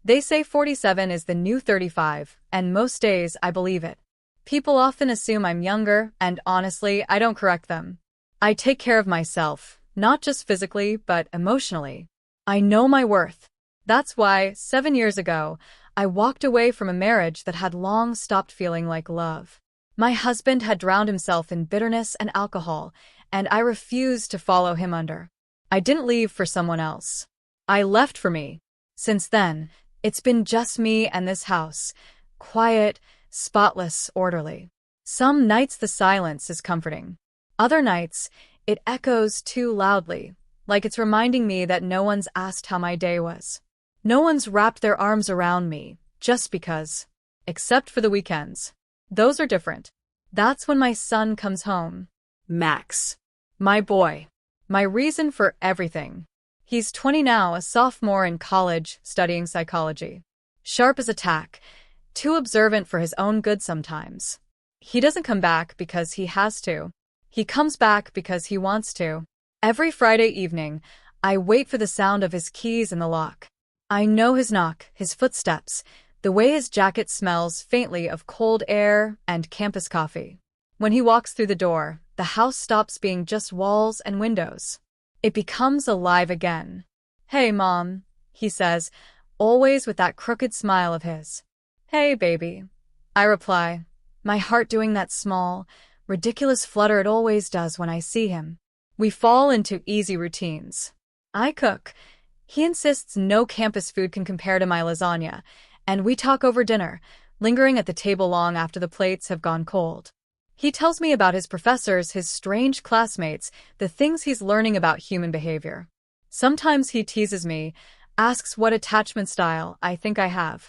They say 47 is the new 35, and most days I believe it. People often assume I'm younger, and honestly, I don't correct them. I take care of myself, not just physically, but emotionally. I know my worth. That's why, 7 years ago, I walked away from a marriage that had long stopped feeling like love. My husband had drowned himself in bitterness and alcohol, and I refused to follow him under. I didn't leave for someone else. I left for me. Since then, it's been just me and this house. Quiet, spotless, orderly. Some nights the silence is comforting. Other nights, it echoes too loudly, like it's reminding me that no one's asked how my day was. No one's wrapped their arms around me, just because. Except for the weekends. Those are different. That's when my son comes home. Max. My boy. My reason for everything. He's 20 now, a sophomore in college, studying psychology. Sharp as a tack, too observant for his own good sometimes. He doesn't come back because he has to. He comes back because he wants to. Every Friday evening, I wait for the sound of his keys in the lock. I know his knock, his footsteps, the way his jacket smells faintly of cold air and campus coffee. When he walks through the door, the house stops being just walls and windows. It becomes alive again. "Hey, Mom," he says, always with that crooked smile of his. "Hey, baby," I reply, my heart doing that small, ridiculous flutter it always does when I see him. We fall into easy routines. I cook. He insists no campus food can compare to my lasagna, and we talk over dinner, lingering at the table long after the plates have gone cold. He tells me about his professors, his strange classmates, the things he's learning about human behavior. Sometimes he teases me, asks what attachment style I think I have.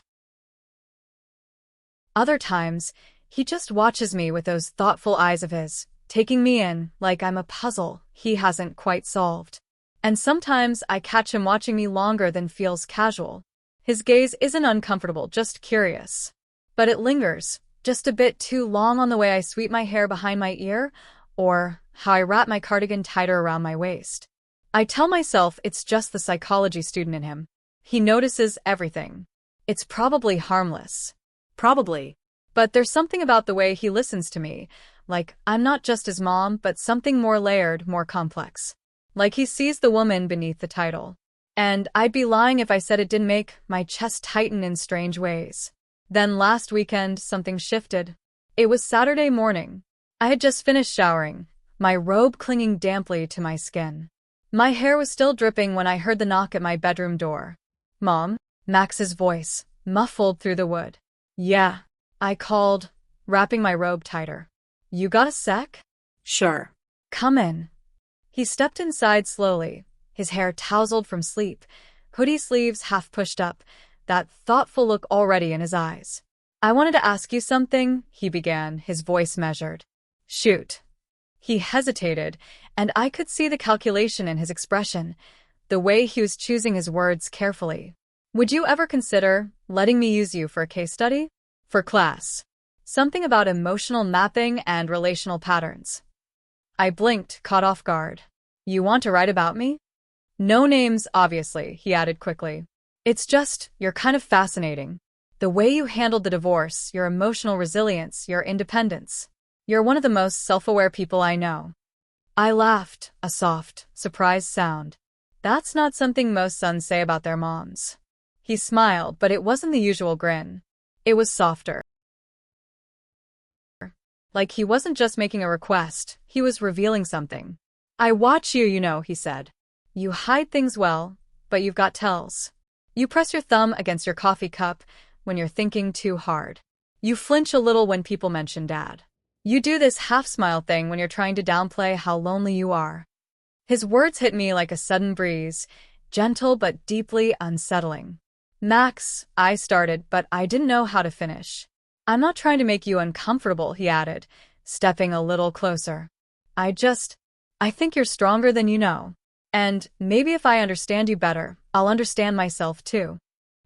Other times, he just watches me with those thoughtful eyes of his, taking me in like I'm a puzzle he hasn't quite solved. And sometimes I catch him watching me longer than feels casual. His gaze isn't uncomfortable, just curious. But it lingers, just a bit too long, on the way I sweep my hair behind my ear, or how I wrap my cardigan tighter around my waist. I tell myself it's just the psychology student in him. He notices everything. It's probably harmless. Probably. But there's something about the way he listens to me, like I'm not just his mom, but something more layered, more complex. Like he sees the woman beneath the title. And I'd be lying if I said it didn't make my chest tighten in strange ways. Then last weekend, something shifted. It was Saturday morning. I had just finished showering, my robe clinging damply to my skin. My hair was still dripping when I heard the knock at my bedroom door. "Mom?" Max's voice, muffled through the wood. "Yeah," I called, wrapping my robe tighter. "You got a sec?" "Sure." "Come in." He stepped inside slowly, his hair tousled from sleep, hoodie sleeves half pushed up, that thoughtful look already in his eyes. "I wanted to ask you something," he began, his voice measured. "Shoot." He hesitated, and I could see the calculation in his expression, the way he was choosing his words carefully. "Would you ever consider letting me use you for a case study? For class. Something about emotional mapping and relational patterns." I blinked, caught off guard. "You want to write about me?" "No names, obviously," he added quickly. "It's just, you're kind of fascinating. The way you handled the divorce, your emotional resilience, your independence. You're one of the most self-aware people I know." I laughed, a soft, surprised sound. That's not something most sons say about their moms. He smiled, but it wasn't the usual grin. It was softer. Like he wasn't just making a request, he was revealing something. "I watch you, you know," he said. "You hide things well, but you've got tells. You press your thumb against your coffee cup when you're thinking too hard. You flinch a little when people mention Dad. You do this half-smile thing when you're trying to downplay how lonely you are." His words hit me like a sudden breeze, gentle but deeply unsettling. "Max," I started, but I didn't know how to finish. "I'm not trying to make you uncomfortable," he added, stepping a little closer. I think you're stronger than you know. And maybe if I understand you better, I'll understand myself too."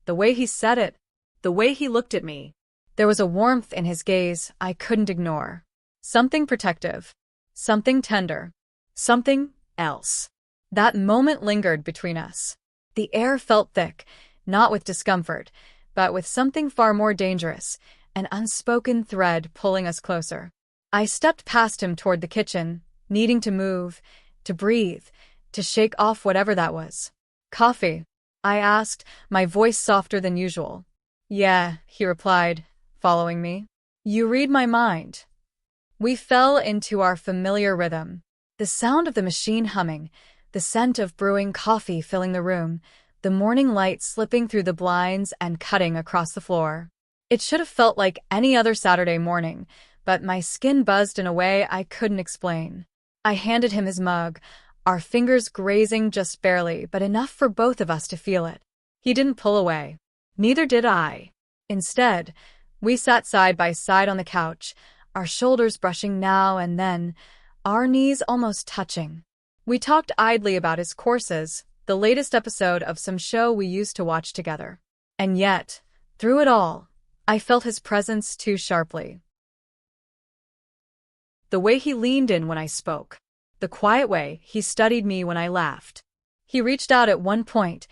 The way he said it, the way he looked at me, there was a warmth in his gaze I couldn't ignore. Something protective, something tender, something else. That moment lingered between us. The air felt thick, not with discomfort, but with something far more dangerous, an unspoken thread pulling us closer. I stepped past him toward the kitchen, needing to move, to breathe, to shake off whatever that was. "Coffee?" I asked, my voice softer than usual. "Yeah," he replied, following me. "You read my mind." We fell into our familiar rhythm. The sound of the machine humming, the scent of brewing coffee filling the room, the morning light slipping through the blinds and cutting across the floor. It should have felt like any other Saturday morning, but my skin buzzed in a way I couldn't explain. I handed him his mug, our fingers grazing just barely, but enough for both of us to feel it. He didn't pull away. Neither did I. Instead, we sat side by side on the couch, our shoulders brushing now and then, our knees almost touching. We talked idly about his courses, the latest episode of some show we used to watch together. And yet, through it all, I felt his presence too sharply. The way he leaned in when I spoke. The quiet way he studied me when I laughed. He reached out at one point,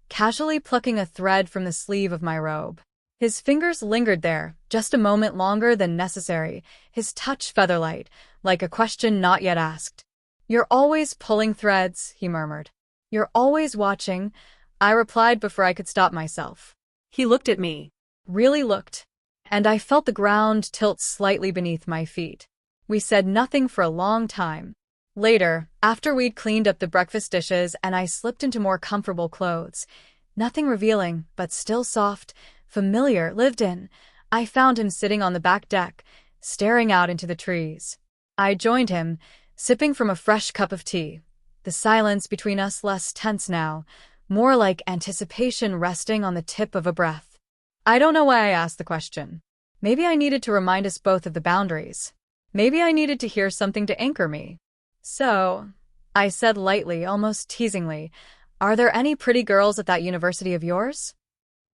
casually plucking a thread from the sleeve of my robe. His fingers lingered there, just a moment longer than necessary, his touch featherlight, like a question not yet asked. "You're always pulling threads," he murmured. "You're always watching," I replied before I could stop myself. He looked at me. Really looked. And I felt the ground tilt slightly beneath my feet. We said nothing for a long time. Later, after we'd cleaned up the breakfast dishes and I slipped into more comfortable clothes, nothing revealing, but still soft, familiar, lived in, I found him sitting on the back deck, staring out into the trees. I joined him, sipping from a fresh cup of tea. The silence between us less tense now, more like anticipation resting on the tip of a breath. I don't know why I asked the question. Maybe I needed to remind us both of the boundaries. Maybe I needed to hear something to anchor me. "So," I said lightly, almost teasingly, "are there any pretty girls at that university of yours?"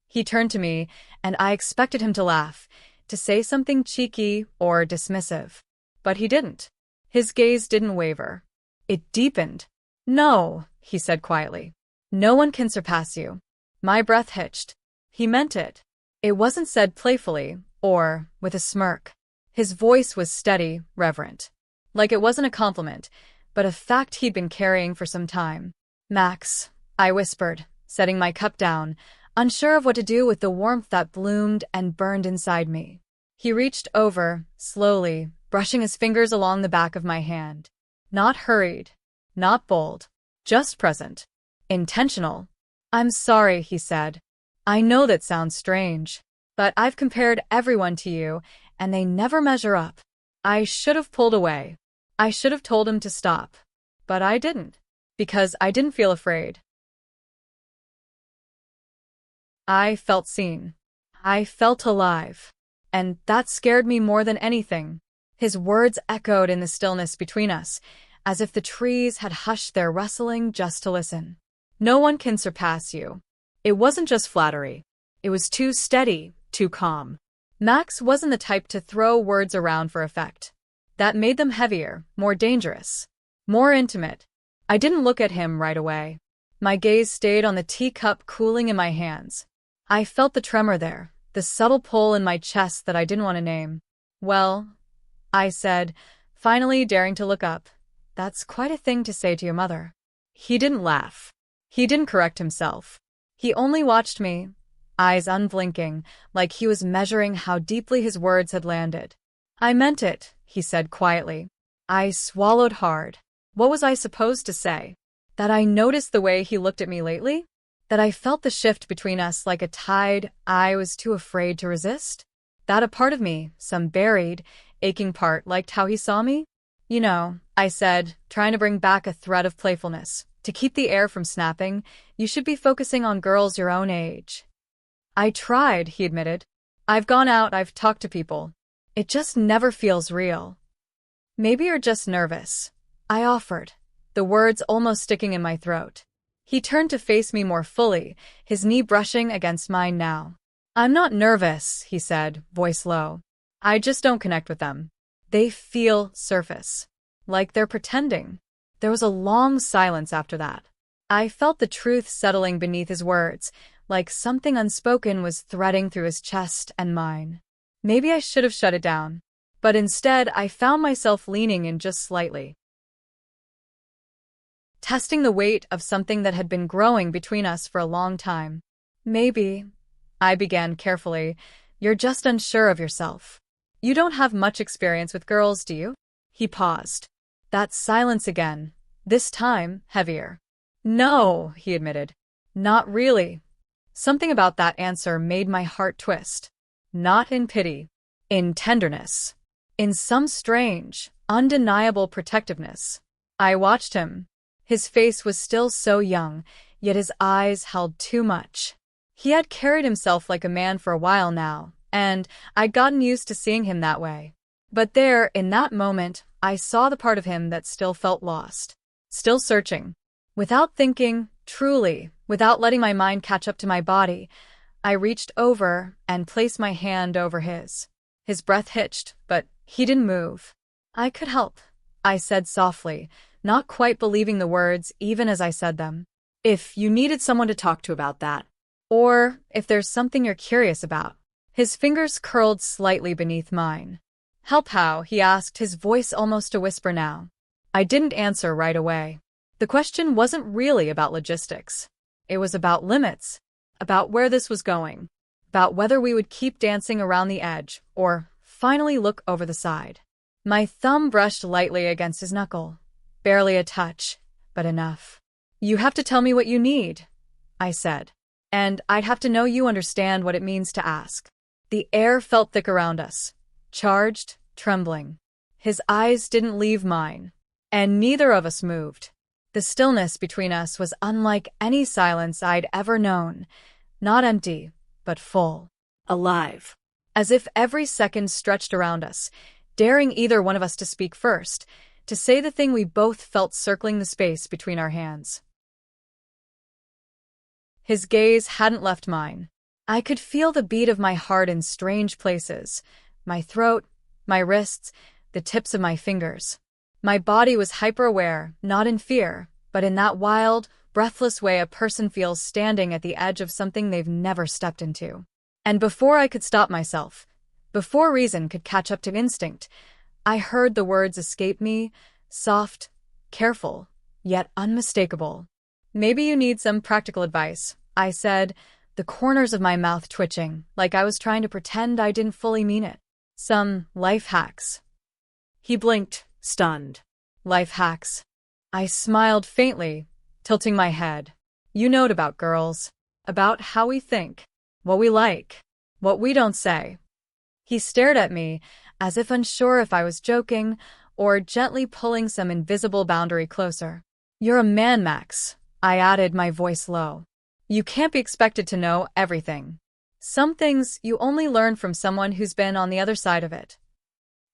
He turned to me, and I expected him to laugh, to say something cheeky or dismissive. But he didn't. His gaze didn't waver. It deepened. "No," he said quietly. "No one can surpass you." My breath hitched. He meant it. It wasn't said playfully, or with a smirk. His voice was steady, reverent. Like it wasn't a compliment, but a fact he'd been carrying for some time. "Max," I whispered, setting my cup down, unsure of what to do with the warmth that bloomed and burned inside me. He reached over, slowly, brushing his fingers along the back of my hand. Not hurried, not bold, just present. Intentional. "I'm sorry," he said. "I know that sounds strange, but I've compared everyone to you, and they never measure up." I should have pulled away. I should have told him to stop. But I didn't, because I didn't feel afraid. I felt seen. I felt alive. And that scared me more than anything. His words echoed in the stillness between us, as if the trees had hushed their rustling just to listen. "No one can surpass you." It wasn't just flattery. It was too steady, too calm. Max wasn't the type to throw words around for effect. That made them heavier, more dangerous, more intimate. I didn't look at him right away. My gaze stayed on the teacup cooling in my hands. I felt the tremor there, the subtle pull in my chest that I didn't want to name. "Well," I said, finally daring to look up, "that's quite a thing to say to your mother." He didn't laugh. He didn't correct himself. He only watched me, eyes unblinking, like he was measuring how deeply his words had landed. "I meant it," he said quietly. I swallowed hard. What was I supposed to say? That I noticed the way he looked at me lately? That I felt the shift between us like a tide I was too afraid to resist? That a part of me, some buried, aching part, liked how he saw me? "You know," I said, trying to bring back a thread of playfulness. "To keep the air from snapping, you should be focusing on girls your own age." "I tried," he admitted. "I've gone out, I've talked to people. It just never feels real." "Maybe you're just nervous," I offered, the words almost sticking in my throat. He turned to face me more fully, his knee brushing against mine now. "I'm not nervous," he said, voice low. "I just don't connect with them. They feel surface. Like they're pretending." There was a long silence after that. I felt the truth settling beneath his words, like something unspoken was threading through his chest and mine. Maybe I should have shut it down, but instead I found myself leaning in just slightly, testing the weight of something that had been growing between us for a long time. Maybe, I began carefully, you're just unsure of yourself. You don't have much experience with girls, do you? He paused. That silence again, this time heavier. No, he admitted. Not really. Something about that answer made my heart twist. Not in pity, in tenderness, in some strange, undeniable protectiveness. I watched him. His face was still so young, yet his eyes held too much. He had carried himself like a man for a while now, and I'd gotten used to seeing him that way. But there, in that moment, I saw the part of him that still felt lost, still searching. Without thinking, truly, without letting my mind catch up to my body, I reached over and placed my hand over his. His breath hitched, but he didn't move. I could help, I said softly, not quite believing the words even as I said them. If you needed someone to talk to about that, or if there's something you're curious about. His fingers curled slightly beneath mine. Help how? He asked, his voice almost a whisper now. I didn't answer right away. The question wasn't really about logistics. It was about limits, about where this was going, about whether we would keep dancing around the edge or finally look over the side. My thumb brushed lightly against his knuckle. Barely a touch, but enough. You have to tell me what you need, I said. And I'd have to know you understand what it means to ask. The air felt thick around us, charged, trembling. His eyes didn't leave mine, and neither of us moved. The stillness between us was unlike any silence I'd ever known, not empty, but full, alive, as if every second stretched around us, daring either one of us to speak first, to say the thing we both felt circling the space between our hands. His gaze hadn't left mine. I could feel the beat of my heart in strange places, my throat, my wrists, the tips of my fingers. My body was hyper-aware, not in fear, but in that wild, breathless way a person feels standing at the edge of something they've never stepped into. And before I could stop myself, before reason could catch up to instinct, I heard the words escape me, soft, careful, yet unmistakable. Maybe you need some practical advice, I said, the corners of my mouth twitching, like I was trying to pretend I didn't fully mean it. Some life hacks. He blinked, stunned. Life hacks. I smiled faintly, tilting my head. You know it about girls. About how we think. What we like. What we don't say. He stared at me, as if unsure if I was joking, or gently pulling some invisible boundary closer. You're a man, Max, I added, my voice low. You can't be expected to know everything. Some things you only learn from someone who's been on the other side of it.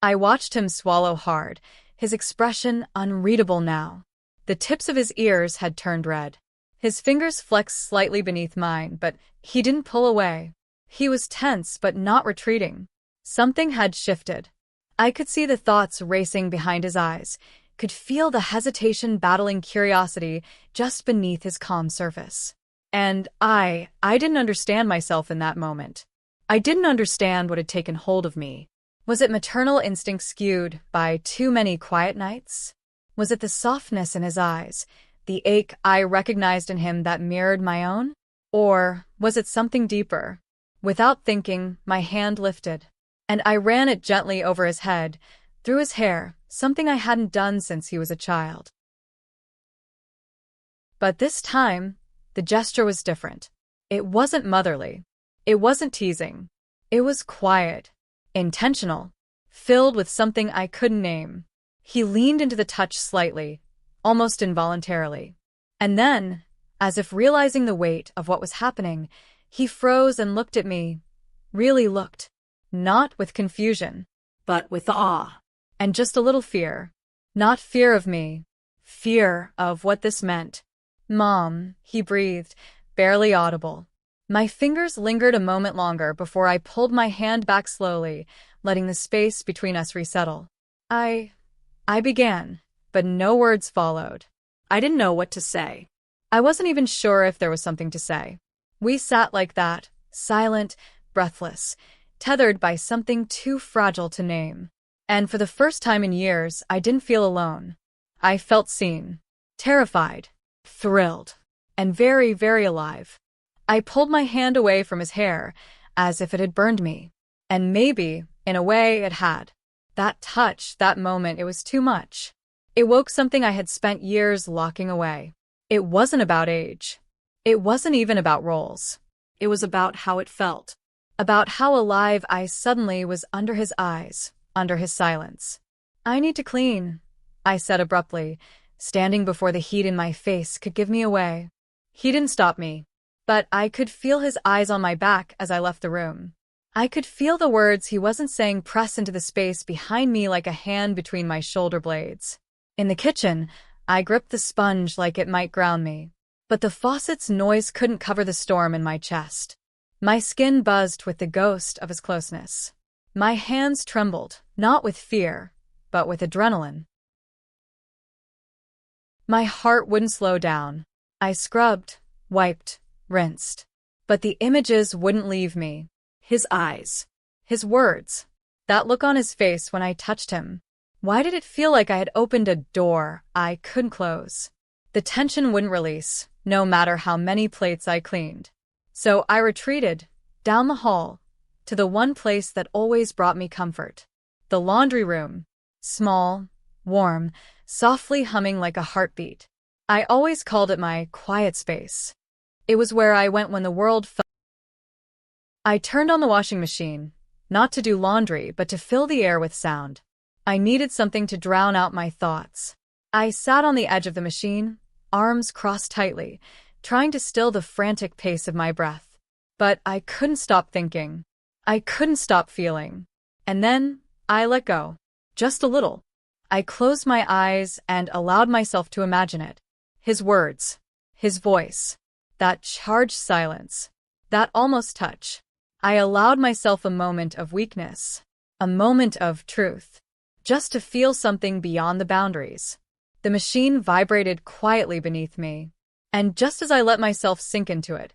I watched him swallow hard, his expression unreadable now. The tips of his ears had turned red. His fingers flexed slightly beneath mine, but he didn't pull away. He was tense but not retreating. Something had shifted. I could see the thoughts racing behind his eyes, could feel the hesitation battling curiosity just beneath his calm surface. And I didn't understand myself in that moment. I didn't understand what had taken hold of me. Was it maternal instinct skewed by too many quiet nights? Was it the softness in his eyes, the ache I recognized in him that mirrored my own? Or was it something deeper? Without thinking, my hand lifted, and I ran it gently over his head, through his hair, something I hadn't done since he was a child. But this time, the gesture was different. It wasn't motherly. It wasn't teasing. It was quiet, intentional, filled with something I couldn't name. He leaned into the touch slightly, almost involuntarily. And then, as if realizing the weight of what was happening, he froze and looked at me. Really looked. Not with confusion, but with awe. And just a little fear. Not fear of me. Fear of what this meant. Mom, he breathed, barely audible. My fingers lingered a moment longer before I pulled my hand back slowly, letting the space between us resettle. I began, but no words followed. I didn't know what to say. I wasn't even sure if there was something to say. We sat like that, silent, breathless, tethered by something too fragile to name. And for the first time in years, I didn't feel alone. I felt seen, terrified, thrilled, and very, very alive. I pulled my hand away from his hair, as if it had burned me. And maybe, in a way, it had. That touch, that moment, it was too much. It woke something I had spent years locking away. It wasn't about age. It wasn't even about roles. It was about how it felt. About how alive I suddenly was under his eyes, under his silence. "I need to clean," I said abruptly. Standing before the heat in my face could give me away. He didn't stop me, but I could feel his eyes on my back as I left the room. I could feel the words he wasn't saying press into the space behind me like a hand between my shoulder blades. In the kitchen, I gripped the sponge like it might ground me. But the faucet's noise couldn't cover the storm in my chest. My skin buzzed with the ghost of his closeness. My hands trembled, not with fear, but with adrenaline. My heart wouldn't slow down. I scrubbed, wiped, rinsed. But the images wouldn't leave me. His eyes. His words. That look on his face when I touched him. Why did it feel like I had opened a door I couldn't close? The tension wouldn't release, no matter how many plates I cleaned. So I retreated, down the hall, to the one place that always brought me comfort. The laundry room. Small, warm, softly humming like a heartbeat. I always called it my quiet space. It was where I went when the world felt. I turned on the washing machine, not to do laundry but to fill the air with sound. I needed something to drown out my thoughts. I sat on the edge of the machine, arms crossed tightly, trying to still the frantic pace of my breath. But I couldn't stop thinking. I couldn't stop feeling. And then, I let go. Just a little. I closed my eyes and allowed myself to imagine it. His words. His voice. That charged silence. That almost touch. I allowed myself a moment of weakness. A moment of truth. Just to feel something beyond the boundaries. The machine vibrated quietly beneath me. And just as I let myself sink into it,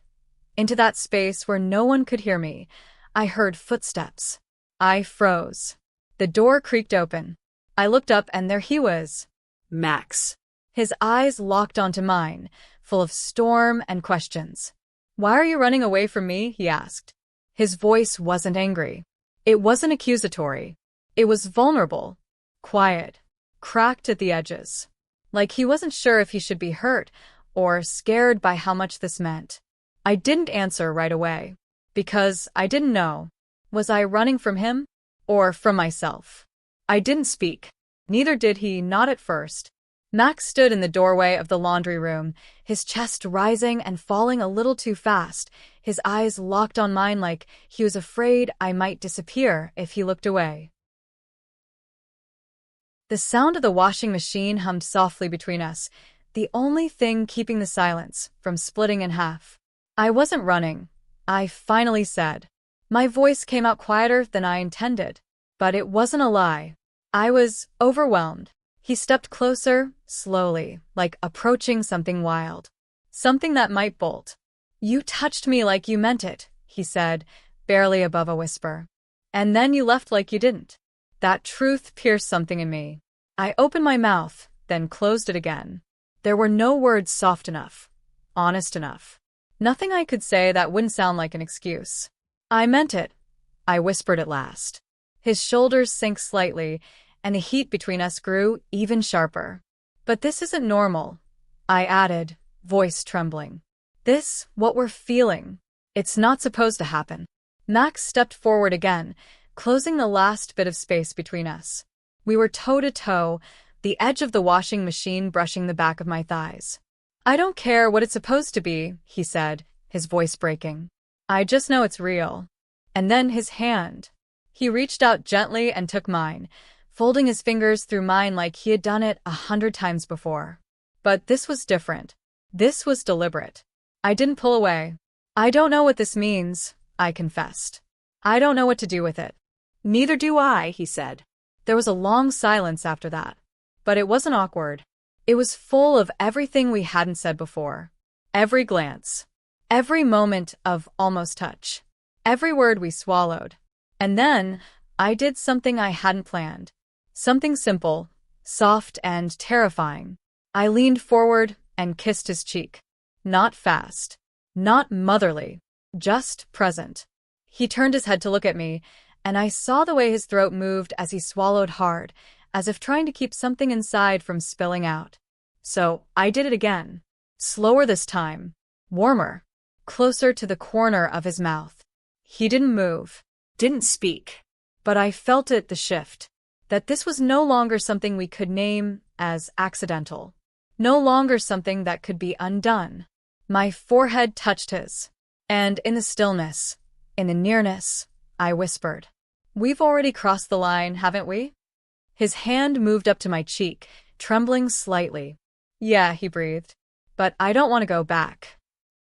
into that space where no one could hear me, I heard footsteps. I froze. The door creaked open. I looked up and there he was. Max. His eyes locked onto mine, full of storm and questions. "Why are you running away from me?" he asked. His voice wasn't angry. It wasn't accusatory. It was vulnerable, quiet, cracked at the edges. Like he wasn't sure if he should be hurt or scared by how much this meant. I didn't answer right away. Because I didn't know. Was I running from him? Or from myself? I didn't speak. Neither did he, not at first. Max stood in the doorway of the laundry room, his chest rising and falling a little too fast, his eyes locked on mine like he was afraid I might disappear if he looked away. The sound of the washing machine hummed softly between us, the only thing keeping the silence from splitting in half. "I wasn't running," I finally said. My voice came out quieter than I intended, but it wasn't a lie. I was overwhelmed. He stepped closer, slowly, like approaching something wild. Something that might bolt. "You touched me like you meant it," he said, barely above a whisper. "And then you left like you didn't." That truth pierced something in me. I opened my mouth, then closed it again. There were no words soft enough, honest enough. Nothing I could say that wouldn't sound like an excuse. "I meant it," I whispered at last. His shoulders sank slightly, and the heat between us grew even sharper. "But this isn't normal," I added, voice trembling. "This, what we're feeling, it's not supposed to happen." Max stepped forward again, closing the last bit of space between us. We were toe-to-toe, the edge of the washing machine brushing the back of my thighs. "I don't care what it's supposed to be," he said, his voice breaking. "I just know it's real." And then his hand. He reached out gently and took mine, folding his fingers through mine like he had done it 100 times before. But this was different. This was deliberate. I didn't pull away. "I don't know what this means," I confessed. "I don't know what to do with it." "Neither do I," he said. There was a long silence after that. But it wasn't awkward. It was full of everything we hadn't said before. Every glance. Every moment of almost touch. Every word we swallowed. And then, I did something I hadn't planned. Something simple, soft, and terrifying. I leaned forward and kissed his cheek. Not fast. Not motherly. Just present. He turned his head to look at me, and I saw the way his throat moved as he swallowed hard, as if trying to keep something inside from spilling out. So, I did it again. Slower this time. Warmer. Closer to the corner of his mouth. He didn't move. Didn't speak. But I felt it, the shift. That this was no longer something we could name as accidental. No longer something that could be undone. My forehead touched his. And in the stillness, in the nearness, I whispered, "We've already crossed the line, haven't we?" His hand moved up to my cheek, trembling slightly. "Yeah," he breathed. "But I don't want to go back."